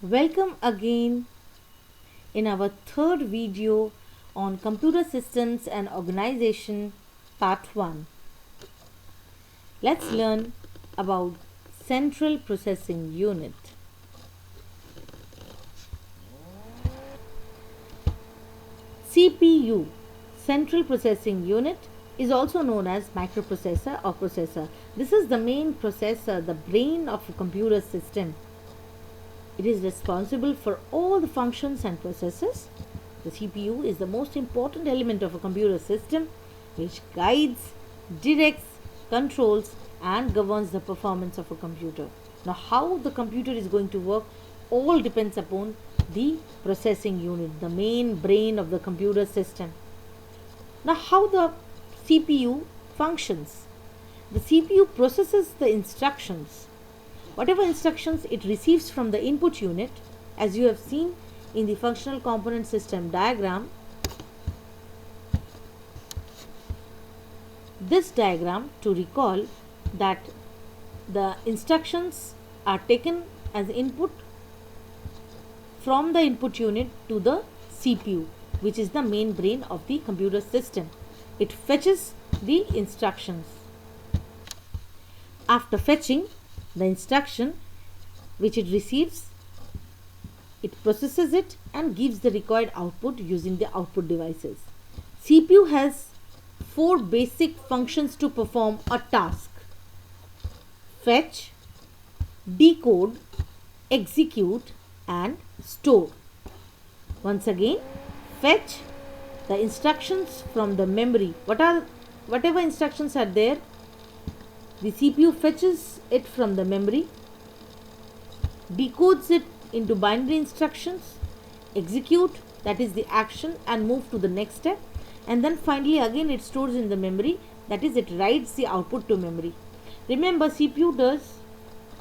Welcome again in our third video on computer systems and organization part 1. Let's learn about central processing unit. CPU, central processing unit, is also known as microprocessor or processor. This is the main processor, the brain of a computer system. It is responsible for all the functions and processes. The CPU is the most important element of a computer system which guides, directs, controls and governs the performance of a computer. Now how the computer is going to work all depends upon the processing unit, the main brain of the computer system. Now how the CPU functions? The CPU processes the instructions. Whatever instructions it receives from the input unit, as you have seen in the functional component system diagram, this diagram to recall that the instructions are taken as input from the input unit to the CPU, which is the main brain of the computer system. It fetches the instructions. After fetching the instruction which it receives, it processes it and gives the required output using the output devices. CPU has 4 basic functions to perform a task: fetch, decode, execute and store. Once again, fetch the instructions from the memory. Whatever instructions are there, the CPU fetches it from the memory, decodes it into binary instructions, execute, that is the action, and move to the next step, and then finally again it stores in the memory, that is it writes the output to memory. Remember, CPU does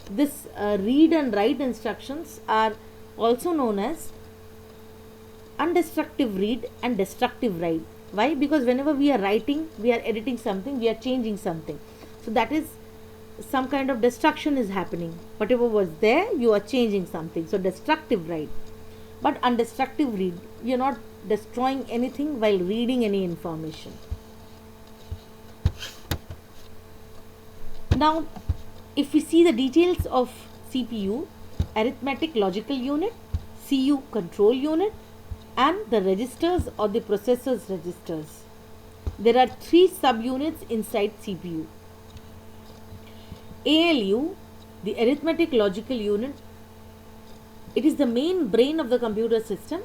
this read and write instructions are also known as undestructive read and destructive write. Why? Because whenever we are writing, we are editing something, we are changing something. So that is some kind of destruction is happening. Whatever was there, you are changing something. So destructive write. But undestructive read, you are not destroying anything while reading any information. Now, if we see the details of CPU, arithmetic logical unit, CU control unit, and the registers or the processor's registers. There are 3 subunits inside CPU. ALU, the arithmetic logical unit, it is the main brain of the computer system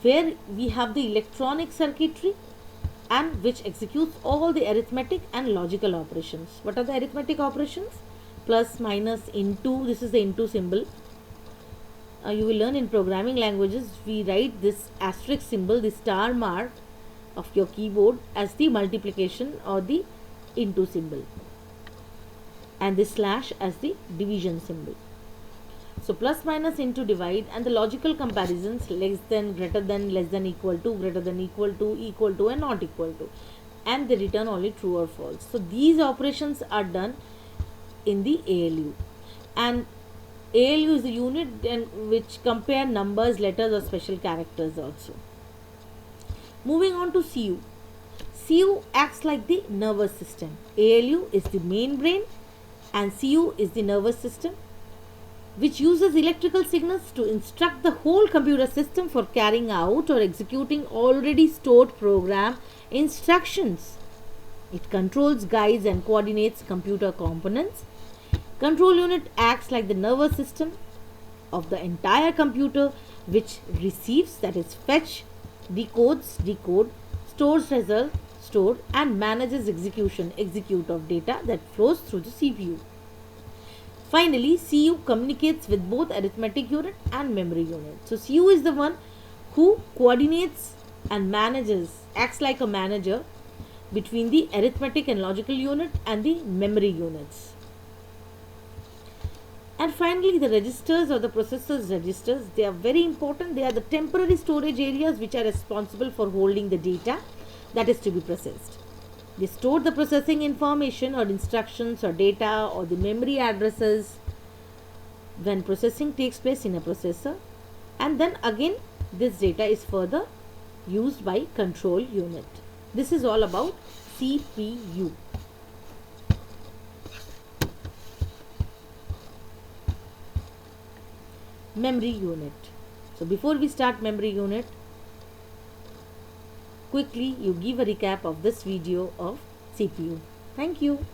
where we have the electronic circuitry and which executes all the arithmetic and logical operations. What are the arithmetic operations? Plus, minus, into. This is the into symbol. You will learn in programming languages, we write this asterisk symbol, the star mark of your keyboard as the multiplication or the into symbol, and the slash as the division symbol. So plus, minus, into, divide, and the logical comparisons less than, greater than, less than, equal to, greater than, equal to and not equal to, and they return only true or false. So these operations are done in the ALU, and ALU is the unit which compare numbers, letters or special characters also. Moving on to CU. CU acts like the nervous system. ALU is the main brain and CU is the nervous system which uses electrical signals to instruct the whole computer system for carrying out or executing already stored program instructions. It controls, guides and coordinates computer components. Control unit acts like the nervous system of the entire computer which receives, that is fetch, decodes, decode, stores result, store and manages execute of data that flows through the CPU. Finally, CU communicates with both arithmetic unit and memory unit. So CU is the one who coordinates and manages, acts like a manager between the arithmetic and logical unit and the memory units. And finally, the registers or the processor's registers, they are very important. They are the temporary storage areas which are responsible for holding the data that is to be processed. They store the processing information or instructions or data or the memory addresses when processing takes place in a processor, and then again this data is further used by control unit. This is all about CPU. Memory unit. So before we start memory unit, quickly you give a recap of this video of CPU. Thank you.